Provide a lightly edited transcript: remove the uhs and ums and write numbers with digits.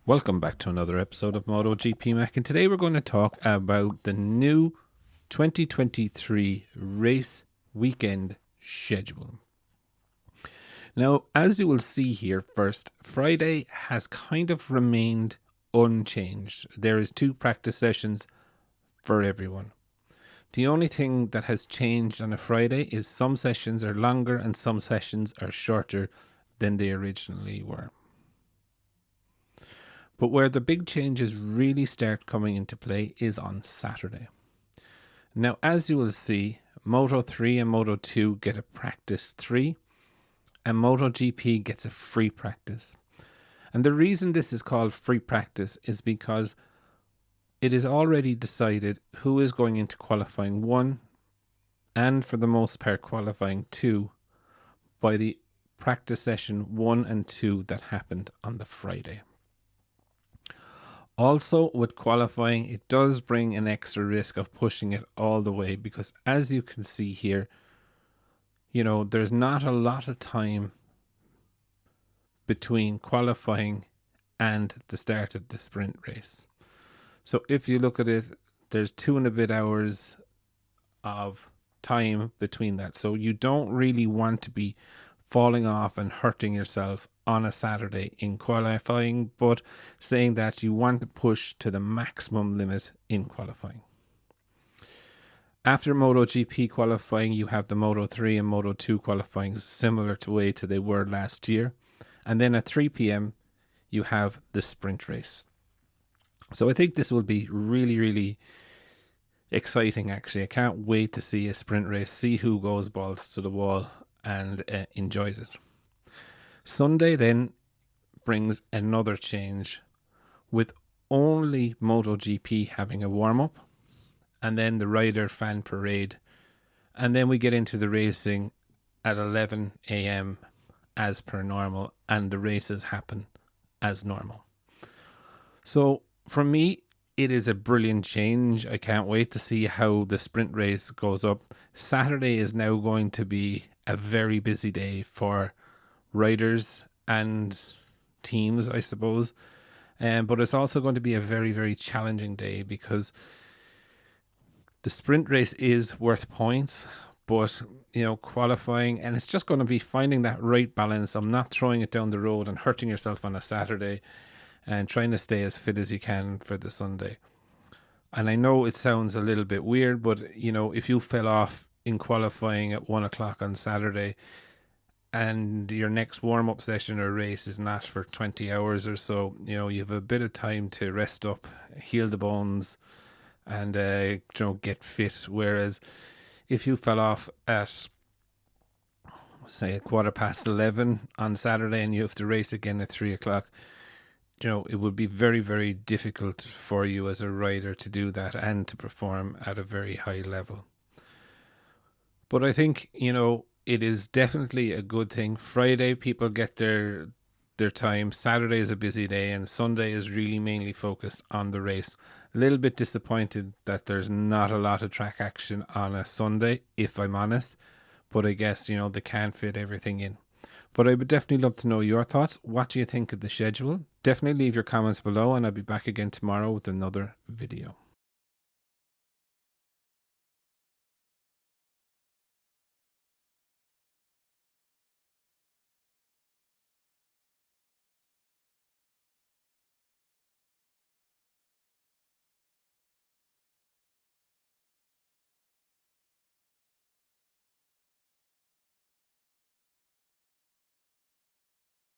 Welcome back to another episode of MotoGP Mac, and today we're going to talk about the new 2023 race weekend schedule. Now, as you will see here first, Friday has kind of remained unchanged. There is 2 practice sessions for everyone. The only thing that has changed on a Friday is some sessions are longer and some sessions are shorter than they originally were. But where the big changes really start coming into play is on Saturday. Now, as you will see, Moto 3 and Moto 2 get a practice 3, and MotoGP gets a free practice. And the reason this is called free practice is because it is already decided who is going into qualifying 1 and for the most part qualifying 2 by the practice session 1 and 2 that happened on the Friday. Also, with qualifying, it does bring an extra risk of pushing it all the way because, as you can see here, there's not a lot of time between qualifying and the start of the sprint race. So if you look at it, there's 2 and a bit hours of time between that. So you don't really want to be falling off and hurting yourself on a Saturday in qualifying, but saying that you want to push to the maximum limit in qualifying. After MotoGP qualifying, you have the Moto 3 and Moto 2 qualifying similar to the way they were last year. And then at 3 p.m, you have the sprint race. So I think this will be really, really exciting, actually. I can't wait to see a sprint race, see who goes balls to the wall and enjoys it. Sunday then brings another change with only MotoGP having a warm-up and then the rider fan parade, and then we get into the racing at 11 a.m. as per normal, and the races happen as normal. So for me, it is a brilliant change. I can't wait to see how the sprint race goes up. Saturday is now going to be a very busy day for riders and teams, I suppose. But it's also going to be a very, very challenging day because the sprint race is worth points, but qualifying, and it's just going to be finding that right balance of not throwing it down the road and hurting yourself on a Saturday and trying to stay as fit as you can for the Sunday. And I know it sounds a little bit weird, but if you fell off in qualifying at 1 o'clock on Saturday and your next warm-up session or race is not for 20 hours or so, you have a bit of time to rest up, heal the bones, and get fit. Whereas if you fell off at, say, 11:15 on Saturday and you have to race again at 3 o'clock, it would be very, very difficult for you as a rider to do that and to perform at a very high level. But I think, it is definitely a good thing. Friday, people get their time. Saturday is a busy day, and Sunday is really mainly focused on the race. A little bit disappointed that there's not a lot of track action on a Sunday, if I'm honest. But I guess, they can't fit everything in. But I would definitely love to know your thoughts. What do you think of the schedule? Definitely leave your comments below, and I'll be back again tomorrow with another video.